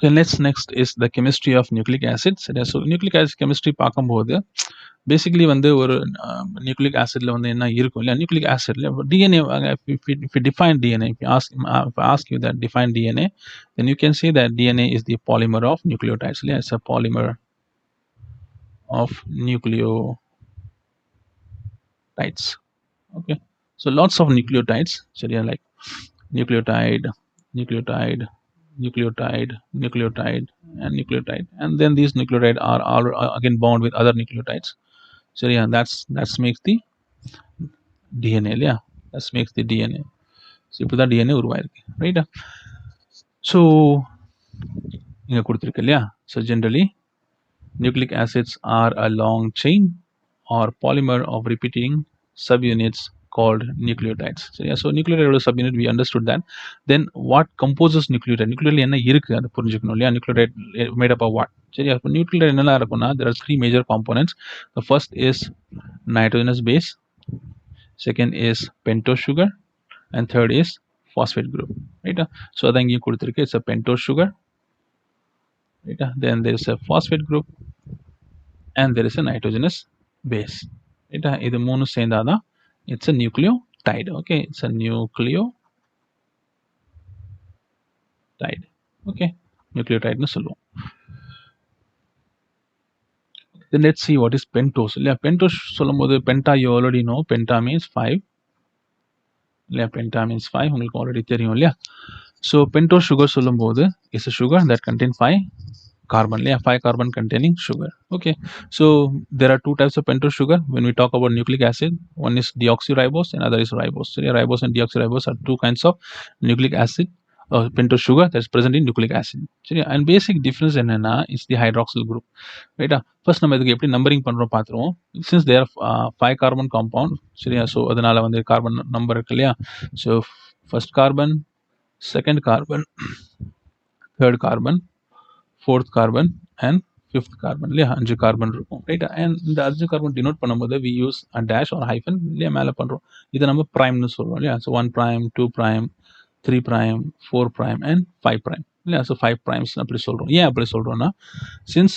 Okay, next is the chemistry of nucleic acids. So nucleic acid chemistry பார்க்கும்போது basically வந்து ஒரு nucleic acidல வந்து என்ன இருக்கும் இல்லையா, nucleic acidல DNA, if you define DNA, if I ask you that define DNA, then you can say that DNA is the polymer of nucleotides. Yeah, it's a polymer of nucleotides. Okay, so lots of nucleotides. So yeah, like nucleotide, nucleotide, nucleotide, nucleotide, and nucleotide, and then these nucleotides are again bound with other nucleotides. So yeah, that's makes the DNA. Yeah, that makes the DNA. So இப்படி தான் DNA உருவாயிருக்கு, ரைட்டா? So இங்கே கொடுத்துருக்கு இல்லையா? So generally nucleic acids are a long chain or polymer of repeating subunits called nucleotides. So yeah, so nucleotide subunit, we understood that. Then what composes nucleotide? Nucleotide என்ன இருக்கு அது புரிஞ்சுக்கணும் இல்லையா? Nucleotide made up of what? சரியா? இப்போ nucleotide என்னெல்லாம் இருக்குன்னா, there are three major components. The first is nitrogenous base, second is pentose sugar, and third is phosphate group, right? So அதான் இங்கேயும் கொடுத்துருக்கு, it's a pentose sugar, right? Then there is a phosphate group and there is a nitrogenous base, right? இது மூணு சேர்ந்தாதான் it's a nucleotide. Okay, it's a nucleotide. Okay, nucleotide னு சொல்லுவோம். Then let's see what is pentose. இல்லையா, pentose சொல்லும்போது penta, you already know penta means 5 இல்லையா, penta means 5 உங்களுக்கு already தெரியும் இல்லையா? So pentose sugar சொல்லும்போது is a sugar that contain 5 carbon, yeah, 5 carbon containing sugar. Okay, so there are two types of pentose sugar when we talk about nucleic acid. One is deoxyribose and other is ribose. So yeah, ribose and deoxyribose are two kinds of nucleic acid pentose sugar that's present in nucleic acid. So yeah, and basic difference என்னன்னா is the hydroxyl group, right? First நம்ம இதுக்கு எப்படி numbering பண்றோம் பார்த்துருவோம். Since there are 5 carbon compound, சரியா, so அதனால வந்து carbon number இருக்கு இல்லையா? So first carbon, second carbon, third carbon, fourth carbon and fifth carbon இல்லையா, 5 கார்பன் இருக்கும், ரைட்? அண்ட் இந்த 5 கார்பன் டினோட் பண்ணும்போது we use a dash or hyphen இல்லையா, மேலே பண்ணுறோம். இதை நம்ம ப்ரைம்னு சொல்லுவோம் இல்லையா. So 1 prime, 2 prime, 3 prime, 4 prime and 5 prime இல்லையா. ஸோ 5 primes அப்படி சொல்கிறோம். ஏன் அப்படி சொல்கிறோன்னா, since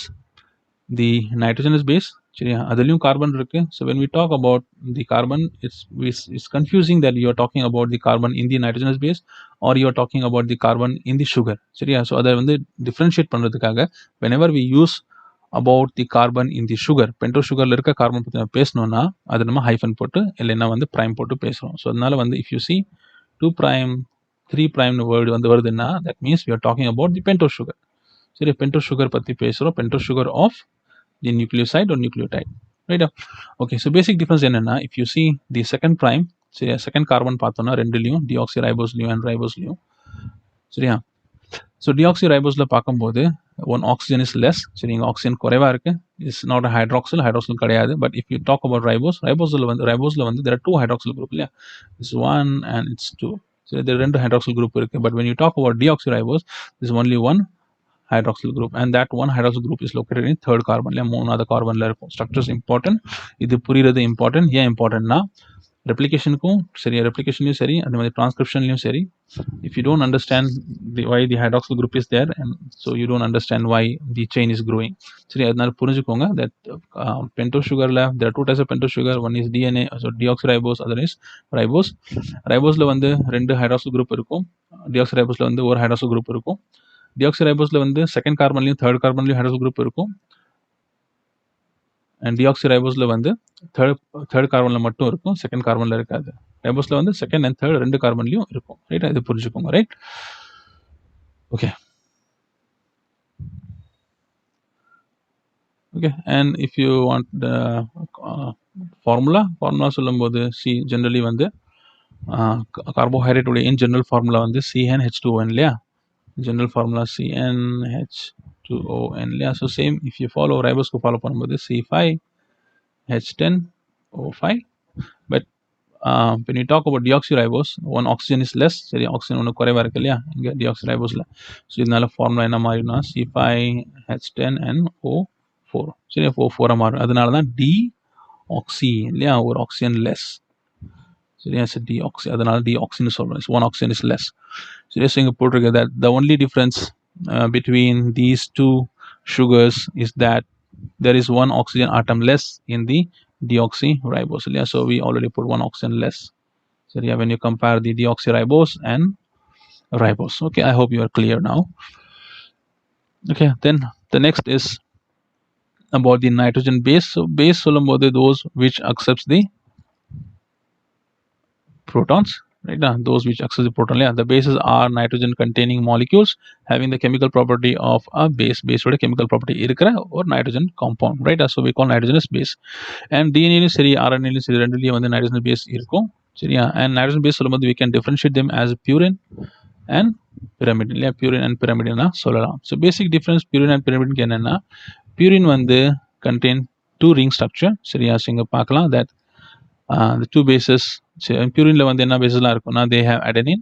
the nitrogenous base, சரியா, அதுலேயும் கார்பன் இருக்கு. So when we talk about the carbon, it's confusing that you are talking about the carbon in the nitrogenous base or you are talking about the carbon in the sugar, சரியா. So அதை வந்து differentiate பண்ணுறதுக்காக whenever we use about the carbon in the sugar, pentose sugarல இருக்க carbon பற்றி நம்ம பேசணும்னா அது நம்ம ஹைஃபன் போட்டு இல்லைன்னா வந்து ப்ரைம் போட்டு பேசுகிறோம். ஸோ அதனால வந்து if you see 2 prime, 3 prime word வந்து வருதுன்னா that means we are talking about the pentose sugar. சரி, pentose sugar பற்றி பேசுகிறோம், pentose sugar of the nucleoside or nucleotide, right? Okay, so basic difference என்னன்னா, if you see the second prime, சரியா, second carbon பார்த்தோம்னா ரெண்டுலையும் டிஆக்சிரைபோஸ்லையும் and ரைபோஸ்லையும், சரியா. So டிஆக்சிரைபோஸில் பார்க்கும்போது one oxygen is less, சரி, இங்கே ஆக்சிஜன் குறைவாக இருக்கு. இட்ஸ் நாட் ஹைட்ராக்சில் கிடையாது. But if you talk about ரைபோஸில் வந்து there are 2 hydroxyl group இல்லையா, இட்ஸ் 1 and it's 2. ஸோ இது 2 hydroxyl group இருக்கு. But when you talk about deoxyribose, there is only 1 hydroxyl group and that 1 hydroxyl group is located in third carbon இல்லையா, மூணாவது கார்பன்ல இருக்கும். Structures important, இது புரியுறது important. ஏன் இம்பார்ட்டன்ட்னா ரெப்ளிகேஷனுக்கும் சரி, ரெப்ளிகேஷன்லையும் சரி, அந்த மாதிரி டிரான்ஸ்கிரிப்ஷன்லையும் சரி, if you don't understand why the hydroxyl group is there, and so you don't understand why the chain is growing, சரி, அதனால புரிஞ்சுக்கோங்க that pentose sugarல there are 2 types of pentose sugar. One is DNA, so deoxyribose, other is ribose. ரைபோஸ்ல வந்து 2 hydroxyl group இருக்கும், deoxyribose வந்து ஒரு hydroxyl group இருக்கும். deoxyribose வந்து second கார்பன்லையும் third கார்பன்லையும் hydroxyl group இருக்கும். அண்ட் டிஆக்சிரைபோஸில் வந்து தேர்ட் கார்பனில் மட்டும் இருக்கும், செகண்ட் கார்பனில் இருக்காது. ரைபோஸில் வந்து செகண்ட் அண்ட் தேர்ட் 2 கார்பன்லையும் இருக்கும், ரைட்? இது புரிஞ்சுக்கோங்க, right? Okay, okay. And if you want the formula சொல்லும்போது ஜென்ரலி வந்து கார்போஹைட்ரேட்டுடைய இன் ஜென்ரல் ஃபார்முலா வந்து CnH2n இல்லையா, ஜென்ரல் ஃபார்முலா CnH2n இல்லையா. So same if you follow ரைபோஸ்க்கு ஃபாலோ பண்ணும்போது C5H10O5. But when you talk about deoxyribose, one oxygen is less, சரி, oxygen ஒன்று குறைவாக இருக்கு இல்லையா இங்கே டிஆக்சிரைபோஸில். ஸோ இதனால ஃபார்முலா என்ன மாறினா C5H10NO4, சரி, O4 மாறும். அதனால தான் டிஆக்சி இல்லையா, ஒரு ஆக்சிஜன் லெஸ், சரியா, டிஆக்சி, அதனால டிஆக்சின்னு சொல்கிறோம். One oxygen is less. சரி, ஸோ இங்கே போட்டிருக்கு that the only difference between these two sugars is that there is one oxygen atom less in the deoxyribose. Yeah, so we already put one oxygen less. So yeah, when you compare the deoxyribose and ribose. Okay, I hope you are clear now. Okay, then the next is about the nitrogen base. So base சொல்லும்போது those which accepts the protons, right? Those which accept the proton. Yeah, the bases are nitrogen containing molecules having the chemical property of a base. Base ஓட chemical property இருக்கிற ஒரு nitrogen compound, right? So we call nitrogen as base. And DNA லையும் சரி RNA லையும் சரி ரெண்டுலயும் வந்து nitrogen base இருக்கும், சரியா? And nitrogen base சொல்லும்போது we can differentiate them as purine and pyrimidine. இல்லையா, purine and pyrimidine சொல்லலாம். So basic difference purine and pyrimidine என்னன்னா, purine வந்து contain two ring structure, சரியா? So இங்க பார்க்கலாம் that the two bases. Purine வந்து என்ன பேசஸ்லாம் இருக்கும்னா, they have adenine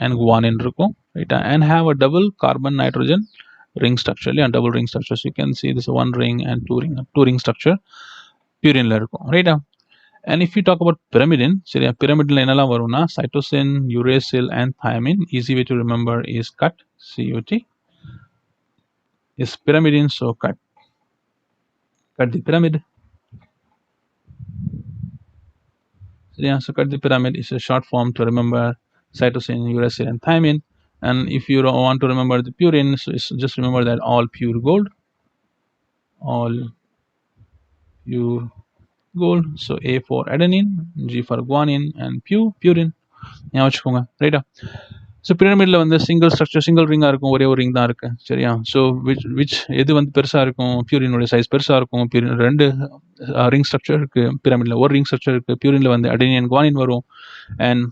and guanine இருக்கும், right? And have a double carbon nitrogen ring structure, இல்லையா, double ring structure. So you can see this one ring and two ring structure purine ல இருக்கும், right? And if you talk about pyrimidine, சரியா, pyrimidine என்னெல்லாம் வரும்னா cytosine, uracil and thiamine. Easy way to remember is cut, CUT is pyrimidine. So cut the pyramid. Yeah, so cut the pyramid is a short form to remember cytosine, uracil and thiamine. And if you want to remember the purine, so just remember that all pure gold, all pure gold. So A for adenine, G for guanine and purine. ஞாபகம் வச்சுக்கோங்க, ரைட்டா? So பிரமிடில் வந்து single structure, single ரிங்காக இருக்கும், ஒரே ஒரு ring தான் இருக்குது, சரியா? ஸோ விச் எது வந்து பெருசாக இருக்கும், பியூரினுடைய சைஸ் பெருசாக இருக்கும். பியூரின் ரெண்டு ரிங் ஸ்ட்ரக்சர் இருக்குது, பிரமிடில் ஒரு ரிங் ஸ்ட்ரக்சர் இருக்குது. பியூரினில் வந்து அடெனின் குவானின் வரும், அண்ட்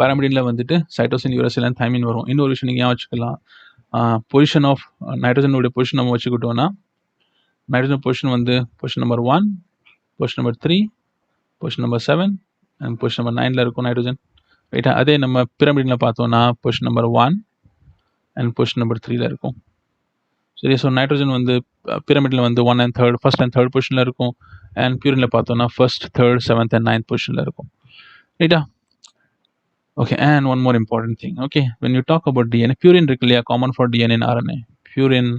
பாராமிடினில் வந்துட்டு சைட்டோசின், யூரசில் அண்ட் தைமின் வரும். இன்னொரு விஷயம் நீங்கள் ஏன் வச்சுக்கலாம், பொசிஷன் ஆஃப் நைட்ரஜனுடைய பொசிஷன் நம்ம வச்சுக்கிட்டோம்னா, நைட்ரஜன் பொசிஷன் வந்து position number 1, position number 3, position number 7 and position number 9ல இருக்கும் நைட்ரஜன், ரைட்டா? அதே நம்ம பிரமிடில் பார்த்தோம்னா position number 1 and position number 3ல இருக்கும், சரி? ஸோ நைட்ரஜன் வந்து பிரமிடில் வந்து 1 and 3, ஃபர்ஸ்ட் அண்ட் தேர்ட் பொசிஷனில் இருக்கும். அண்ட் பியூரினில் பார்த்தோம்னா first, third, 7th and 9th பொசிஷனில் இருக்கும், ரைட்டா? Okay, and one more important thing. Okay, when you talk about DNA, purine இருக்கு இல்லையா, common for DNA and RNA. Purine,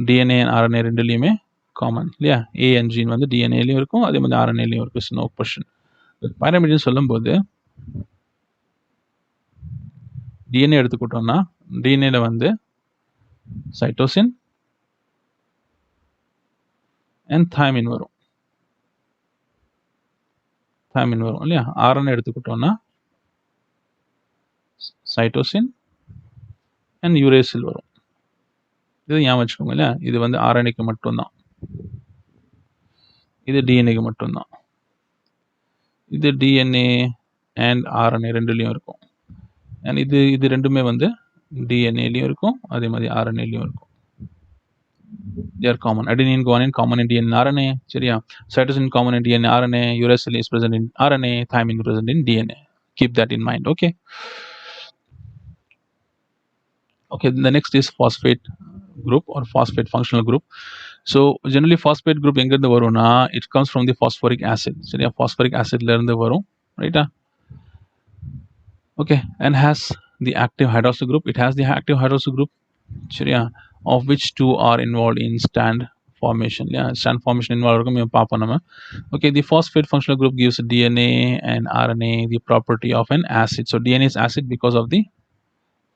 DNA and RNA ரெண்டுலையுமே common, இல்லையா? A and G வந்து DNAலையும் இருக்கும், அதே மாதிரி RNAலையும் இருக்கும். No question. பைரமிடின் சொல்லும்போது DNA எடுத்துக்கிட்டோம்னா, DNAல வந்து சைட்டோசின் அண்ட் தைமின் வரும், இல்லையா? RNA எடுத்துக்கிட்டோம்னா சைட்டோசின் அண்ட் யூரேசில் வரும். இது ஞாபகம் வச்சுக்கோங்க, இல்லையா? இது வந்து RNAக்கு மட்டும்தான், இது டிஎன்ஏக்கு மட்டும்தான். இது டிஎன்ஏ அண்ட் RNA ரெண்டுலையும் இருக்கும். அண்ட் இது ரெண்டுமே வந்து டிஎன்ஏலையும் இருக்கும், அதே மாதிரி RNAலையும் இருக்கும். They are common. Adenine, guanine common in DNA and RNA, சரியா? Cytosine common in DNA, RNA. Uracil is present in RNA. Thymine present in DNA. Keep that in mind. Okay. Okay. The next is phosphate group or phosphate functional group. So generally phosphate group எங்க இருந்து வரும்னா, it comes from the phosphoric acid, சரியா? phosphoric acidல இருந்து வரும், ரைட்டா? Okay, and has the active hydroxyl group. It has the active hydroxyl group, சரியா? Of which two are involved in strand formation. Yeah, strand formation involved. Okay, the phosphate functional group gives DNA and RNA the property of an acid. So DNA is acid because of the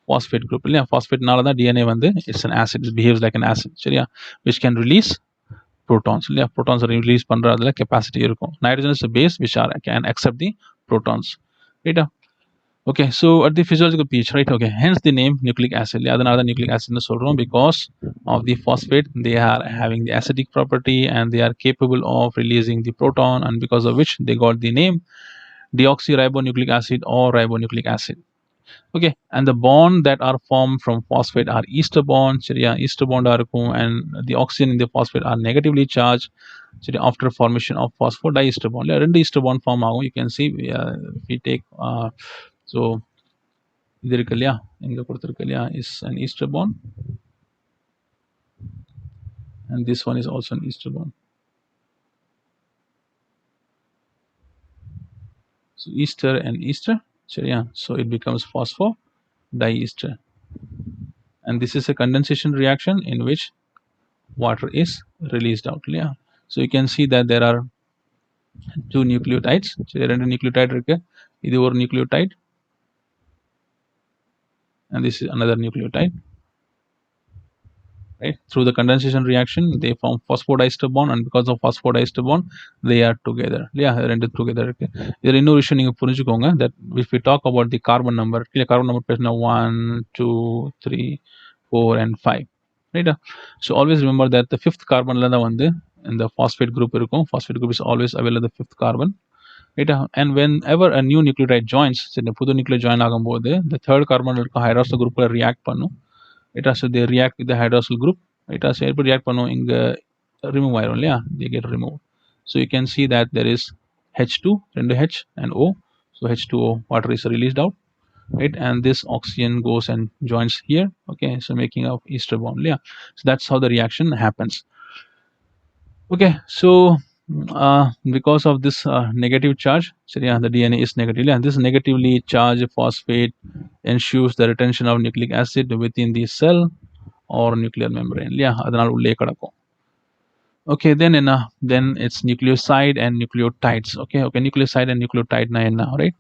phosphate group. Yeah, phosphate nala da DNA வந்து it's an acid. It behaves like an acid, சரியா? Which can release protons. Yeah, protons are release பண்றதுல capacity இருக்கும். Nitrogen is a base which can accept the protons, right? Okay, so at the physiological pH, right? Okay, hence the name nucleic acid. Another nucleic acid because of the phosphate, they are having the acidic property and they are capable of releasing the proton, and because of which they got the name deoxyribonucleic acid or ribonucleic acid. Okay, and the bond that are formed from phosphate are ester bonds. Yeah, ester bond are, and the oxygen in the phosphate are negatively charged. So after formation of phosphodiester bond, ரெண்டு ester bond form ஆகும். You can see if we take so இது இருக்கு இல்லையா, இங்க கொடுத்திருக்கு இல்லையா, is an ester bond and this one is also an ester bond. So ester and ester, சரியா? So it becomes phosphodiester, and this is a condensation reaction in which water is released out. Yeah, so you can see that there are two nucleotides. So ரெண்டு nucleotide இருக்கு, இது ஒரு nucleotide and this is another nucleotide. Right, through the condensation reaction they form phosphodiester bond, and because of phosphodiester bond they are together. Yeah, ரெண்டு together இருக்கு. இதுல இன்னொரு விஷயம் நீங்க புரிஞ்சுக்கோங்க, that if we talk about the carbon number, இல்ல carbon number பேசினா 1 2 3 4 and 5, right? So always remember that the fifth carbon ல தான் வந்து இந்த phosphate group இருக்கும். Phosphate group is always available the fifth carbon, right? And whenever a new nucleotide joins, இந்த புது nucleotide join ஆகும்போது the third carbon இருக்க hydroxyl group ல react பண்ணும். Right, so they react with the hydroxyl group. Right, so எப்படி react பண்ணும், இங்க remove ஆயிரும் இல்லையா, they get removed. So you can see that there is H2, ரெண்டு H and O. So H2O water is released out, right, and this oxygen goes and joins here. Okay, so making of ester bond. Yeah, so that's how the reaction happens. Okay, so because of this negative charge, so yeah, the DNA is negative, and this negatively charged phosphate ensures the retention of nucleic acid within the cell or nuclear membrane. Yeah, அதனால உள்ளே கிடக்கும். Okay, then it's nucleoside and nucleotides. Okay, nucleoside and nucleotide na enna, right?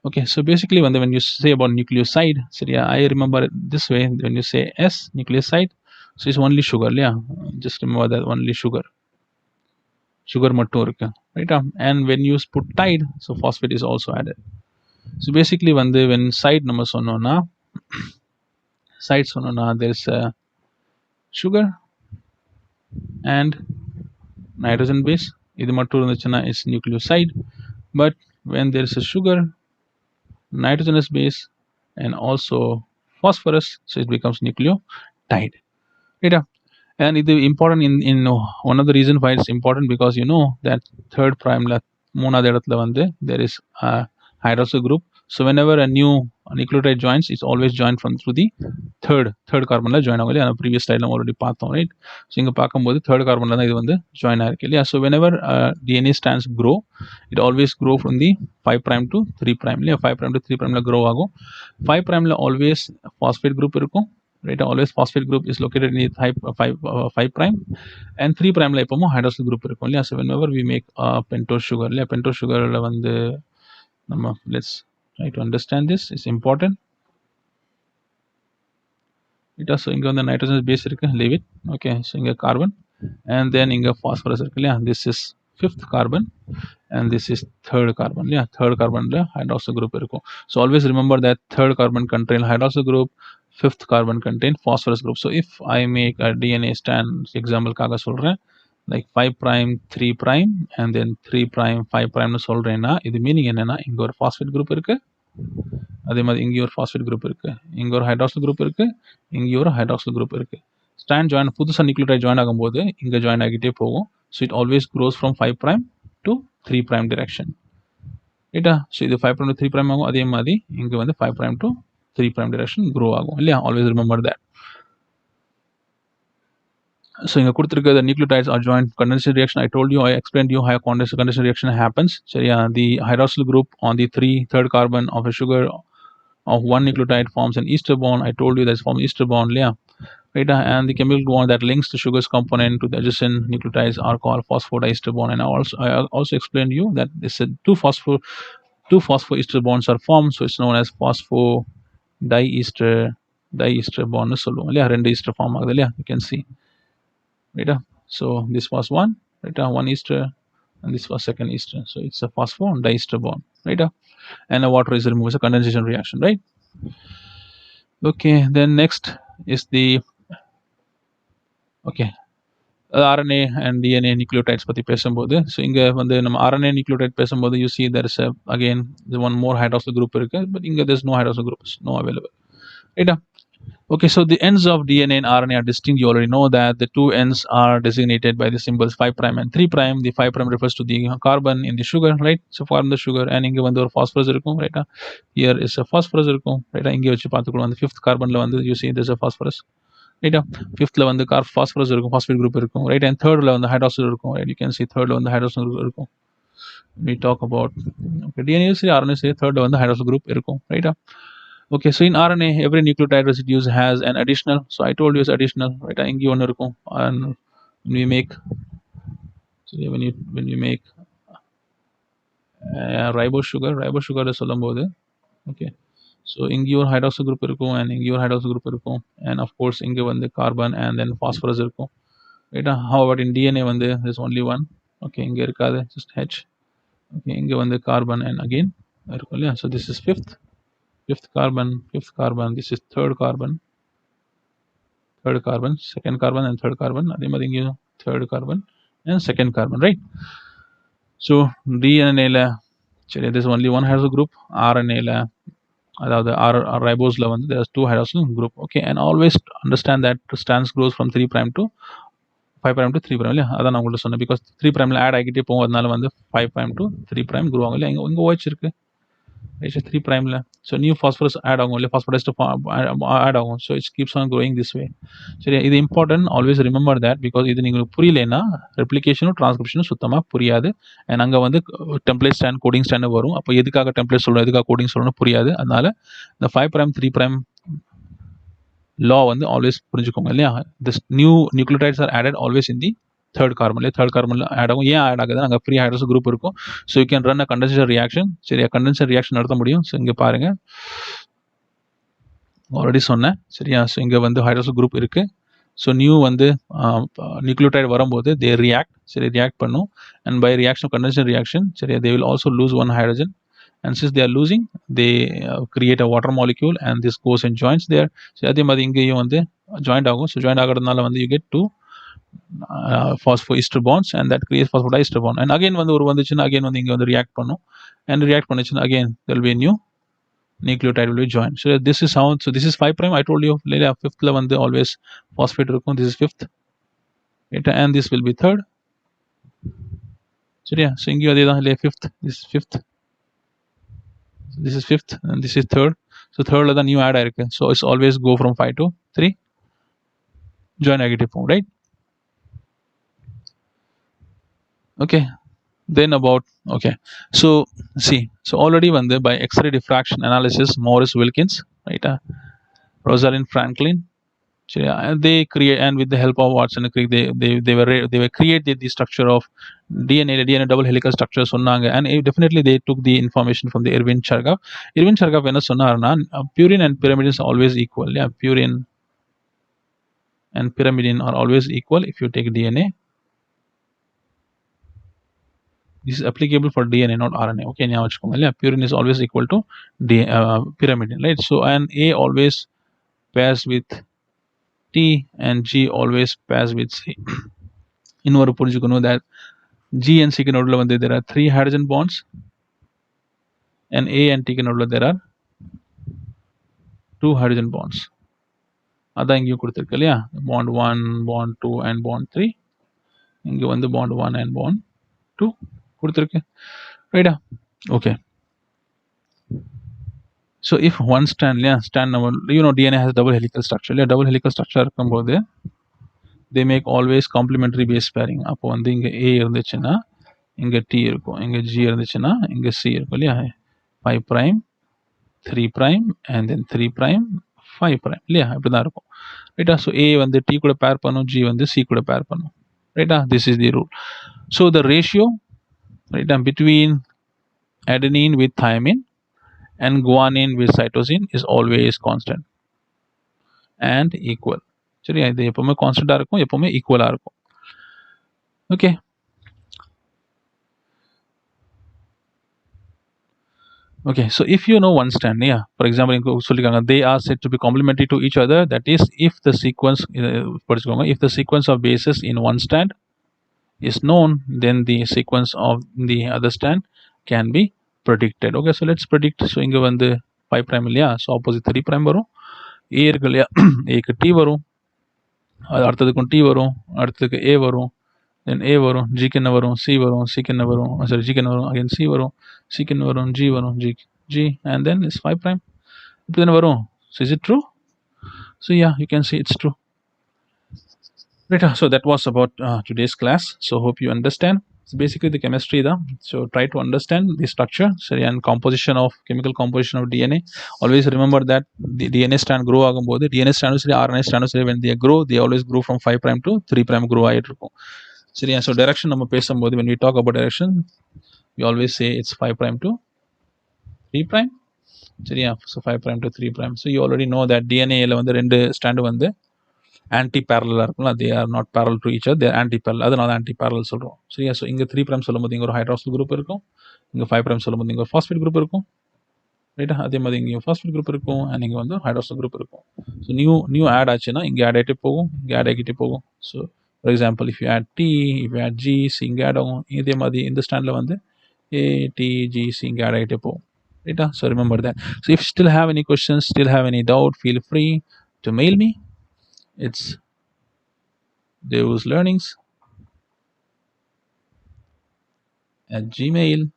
Okay, so basically when you say about nucleoside, so yeah, I remember it this way, when you say S, nucleoside, so it's only sugar. Yeah, just remember that only sugar மட்டும் இருக்கு, right? And when you put tide, so phosphate is also added. So basically when side நம்ம சொன்னோம்னா there's a sugar and nitrogen base, இது மட்டும் இருந்துச்சுன்னா is nucleoside. But when there is a sugar, nitrogenous base and also phosphorus, so it becomes nucleotide, right? And it is important in one of the reason why it's important, because you know that third prime la மூணாவது இடத்துல வந்து there is a hydroxyl group. So whenever a new nucleotide joins, it's always joined from through the third carbon la join ஆகும் இல்லையா, previous slide நம்ம already பார்த்தோம், right? So இங்க பார்க்கும்போது third carbon la தான் இது வந்து join ஆயிருக்கு இல்லையா. So whenever DNA strands grow, it always grow from the 5 prime to 3 prime இல்லையா. 5 prime to 3 prime la grow ஆகும். 5 prime la always phosphate group இருக்கும், right? Always phosphate group is located in the 5 prime, and 3 prime la எப்பவும் hydroxyl group இருக்கும் இல்லையா. So whenever we make pentose sugar இல்லையா, pentose sugar la வந்து நம்ம let's try to understand this, is important. So இங்க வந்து nitrogen base இருக்கு, leave it. Okay, so இங்க carbon and then இங்க phosphorus இருக்கு இல்லையா. This is fifth carbon and this is third carbon. Yeah, third carbon la hydroxyl group இருக்கும். So always remember that third carbon contain hydroxyl group, fifth carbon contain phosphorus group. So if I make a DNA strand, example காக சொல்றேன், like 5 prime 3 prime and then 3 prime 5 prime னு சொல்றேன்னா இது meaning என்னன்னா, இங்க ஒரு phosphate group இருக்கு, அதே மாதிரி இங்க ஒரு phosphate group இருக்கு, இங்க ஒரு hydroxyl group இருக்கு, இங்க ஒரு hydroxyl group இருக்கு. strand join புதுசா nucleotide join ஆகும்போது இங்க join ஆகிட்டே போகும். So it always grows from 5 prime to 3 prime direction, right? So இது 5 prime to 3 prime ஆகும், அதே மாதிரி இங்க வந்து 5 prime to 3 prime direction grow ஆகும் இல்லையா. Always remember that. So இங்க கொடுத்திருக்க the nucleotides are joined condensation reaction. I told you, I explained you how condensation reaction happens. So yeah, the hydroxyl group on the third carbon of a sugar of one nucleotide forms an ester bond. I told you that's formed ester bond, yeah, right? And the chemical bond that links the sugar's component to the adjacent nucleotides are called phosphodiester bond. And I also explained you that this two phosphoester bonds are formed, so it's known as phosphodiester bond சொல்லுவோம் இல்லையா. ரெண்டு ester form ஆகுது இல்லையா, you can see, right? So this was one, right? One ester and this was second ester, so it's a phosphodiester bond, right? And the water is removed. It's a condensation reaction, right? Okay, then next is the RNA and DNA nucleotides பத்தி பேசும்போது, so இங்க வந்து நம்ம RNA nucleotide பேசும்போது you see there is again the one more hydroxyl group இருக்கு, but இங்க there's no hydroxyl group, no available, right? Okay, so the ends of DNA and RNA are distinct. You already know that the two ends are designated by the symbols 5 prime and 3 prime. The 5 prime refers to the carbon in the sugar, right? So form the sugar, and இங்க வந்து ஒரு phosphorus இருக்கும், right? Here is a phosphorus இருக்கும், right? இங்க வச்சு பார்த்துக்கலாம், அந்த fifth carbon ல வந்து you see there's a phosphorus, right? fifth ல வந்து phosphorus இருக்கும், phosphate group இருக்கும், right? And third ல வந்து hydroxyl இருக்கும், right? You can see third ல வந்து hydroxyl group இருக்கும். We talk about DNA சரி RNA சரி third ல வந்து hydroxyl group இருக்கும், right? Okay, so in RNA every nucleotide residues has an additional, so I told you it's additional, right? இங்கே ஒன்று இருக்கும். And when we make, so when you make ribose sugar சொல்லும்போது, okay, so இங்கே ஒரு hydroxyl group இருக்கும் and இங்கே ஒரு hydroxyl group இருக்கும், and of course இங்கே வந்து carbon and then phosphorus இருக்கும், right? How about in DNA வந்து there's only one, okay, இங்கே இருக்காது, just H, okay, இங்கே வந்து carbon and again இருக்கும் இல்லையா? So this is fifth carbon, this is third carbon, second carbon and third carbon, அதே மாதிரி இங்கே third carbon and second carbon, right? So DNA ல சரி, there's only one hydroxyl group. RNA ல அதாவது ribose ல வந்து there's two hydroxyl group, okay, and always understand that strands grows from 3 prime to 5 prime to 3 prime இல்லையா? அதான் நான் உங்கள்ட்ட சொன்னேன், because 3 prime ல ஆட் ஆகிட்டே போகும், அதனால வந்து 5 prime to 3 prime grow ஆகும் இல்லையா? இங்கே OH இருக்கு, right? 3 prime ல, so new phosphorus add ஆகும் இல்லையா? phosphorus add ஆகும், so it keeps on growing this way. சரி, இது important, always remember that, because இது உங்களுக்கு புரியலைன்னா ரெப்ளிகேஷனும் டிரான்ஸ்கிரிப்ஷனும் சுத்தமாக புரியாது. அண்ட் அங்கே வந்து டெம்ப்ளேட் ஸ்டாண்ட், கோடிங் ஸ்டாண்டு வரும். அப்போ எதுக்காக டெம்ப்ளேட் சொல்லணும், எதுக்காக கோடிங் சொல்லணும் புரியாது. அதனால இந்த 5 prime 3 prime லா வந்து ஆல்வேஸ் புரிஞ்சுக்கோங்க இல்லையா? This new nucleotides are added always in the third கார்பன்ல, தேர்ட் கார்பன்ல ஆட் ஆகும். ஏன் ஆட் ஆகுது, அங்கே ஃப்ரீ ஹைட்ரோஜன் குரூப் இருக்கும். So you can run a condenser reaction. சரியா, கண்டென்சர் ரியாக்ஷன் நடத்த முடியும். ஸோ இங்கே பாருங்க, ஆல்ரெடி சொன்னேன் சரியா. ஸோ இங்கே வந்து ஹைட்ரோஜன் குரூப் இருக்கு. ஸோ நியூ வந்து நியூக்ளியோடைட் வரும்போது தே ரியாக்ட், சரி, ரியாக்ட் பண்ணும். And by reaction, condenser reaction, சரியா, they will also lose one hydrogen. And since they are losing, they create a water molecule and this goes and joins there. So அதே மாதிரி இங்கேயும் வந்து joined ஆகும். So joined ஆகிறதுனால வந்து you get two phosphoester bonds and that creates phosphodiester bond. And again வந்து ஒரு வந்துச்சுன்னா again வந்து இங்கே வந்து react பண்ணும், and react பண்ணுச்சுன்னா again there will be a new nucleotide will be joined. So this is how, so this is 5 prime. I told you later fifth ல வந்து always phosphate இருக்கும். This is fifth, and this will be third. சரியா, so இங்கேயும் அதே தான் இல்லையா, fifth, this is fifth, this is fifth, and this is third. So third la the new add ஆயிருக்கு. So it's always go from 5 to 3, join negative form, right? Okay, then about, okay, so see, so already when they by X-ray diffraction analysis, Morris Wilkins, right, Rosalind Franklin, they create, and with the help of Watson Crick, they were created the structure of DNA double helical structure சொன்னாங்க. And definitely they took the information from the Irwin Chargaff. Irwin Chargaff என்ன சொன்னாருன்னா, purine and pyrimidine are always equal. Yeah, purine and pyrimidine are always equal if you take DNA. This is applicable for DNA, not RNA. Okay, ஞாபகம் வச்சுக்கோங்க இல்லையா, purine is always equal to pyrimidine, right? So and A always pairs with T and G always pairs with C. இன்னொரு புரிஞ்சுக்கணும், that G and C க்கு நடுவுல வந்து there are 3 hydrogen bonds, and A and T க்கு நடுவுல there are 2 hydrogen bonds. அதான் இங்கேயும் கொடுத்துருக்கு இல்லையா, bond 1, bond 2 and bond 3. இங்கே வந்து bond 1 and bond 2 கொடுத்துருக்கு, ரைட்டா? Okay, so if one strand, yeah, strand number, you know, DNA has double helical structure. Yeah, double helical structure இருக்கும்போது they make always complementary base pairing. அப்போ வந்து இங்கே A இருந்துச்சுன்னா இங்கே T இருக்கும், இங்கே G இருந்துச்சுன்னா இங்கே C இருக்கும் இல்லையா, 5 prime 3 prime and then 3 prime 5 prime இல்லையா, இப்படி தான் இருக்கும், ரைட்டா? ஸோ A வந்து T கூட பேர் பண்ணும், G வந்து C கூட பேர் பண்ணும், ரைட்டா? This is the rule. So the ratio, ரைட்டா, between adenine with thymine and guanine with cytosine is always constant and equal. சரியா, இது எப்பவுமே கான்ஸ்டன்டா இருக்கும், எப்பவுமே ஈக்குவலா இருக்கும். Okay, okay, so if you know one strand, yeah, for example சொல்லிருக்காங்க, they are said to be complementary to each other. That is, if the sequence if the sequence of bases in one strand is known, then the sequence of the other strand can be predicted. Okay, so let's predict. So இங்க வந்து 5 prime இல்லையா, so opposite 3 prime வரும். A இருக்கு இல்லையா, A க்கு T வரும், அது அடுத்ததுக்கும் T வரும், அடுத்ததுக்கு A வரும், then A வரும், G க்கு என்ன வரும், C வரும், C க்கு என்ன வரும், sorry, G க்கு என்ன வரும், again C வரும், C க்கு என்ன வரும், G வரும், G, and then it's 5 prime. இப்படி தானே வரும். So is it true? So yeah, you can see it's true. Right, so that was about today's class. So hope you understand. It's basically the chemistry தான். So try to understand the structure, சரி, and composition of chemical composition of DNA. Always remember that the DNA strand grow ஆகும்போது DNA strand சரி RNA strand சரி when they grow they always grow from 5 prime to 3 prime grow ஆயிட்டு இருக்கும். சரியா? So direction நம்ம பேசும்போது when we talk about direction we always say it's 5 prime to 3 prime. சரியா? So 5 prime to 3 prime. So you already know that DNA ல வந்து ரெண்டு stand வந்து ஆன்டி பேரலா இருக்கும்ல, they are not parallel to each other, they are anti parallel, அதனால anti parallel சொல்றோம். சரியா? So இங்கே 3 prime சொல்லும்போது இங்கே ஒரு ஹைட்ராக்சில் குரூப் இருக்கும், இங்கே 5 prime சொல்லும்போது இங்கே ஒரு ஃபாஸ்பேட் குரூப் இருக்கும், ரைட்டா? அதே மாதிரி இங்கே ஃபாஸ்பேட் குரூப் இருக்கும் அண்ட் இங்கே வந்து ஹைட்ராக்சில் குரூப் இருக்கும். ஸோ நியூ ஆட் ஆச்சுன்னா இங்கே ஆட் ஆகிட்டே போகும், இங்கே ஆட் ஆகிட்டே போகும். So for example if you add T, if you add G, C இங்கே ஆட் ஆகும். இதே மாதிரி இந்த ஸ்டாண்டில் வந்து ஏ டி ஜி சி இங்கே ஆட் ஆகிட்டே போகும், ரைட்டா? So remember that. So if still have any questions, still have any doubt, feel free to mail me. It's Dev's Learnings at gmail.com.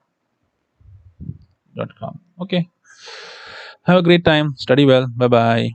Okay. Have a great time. Study well. Bye bye.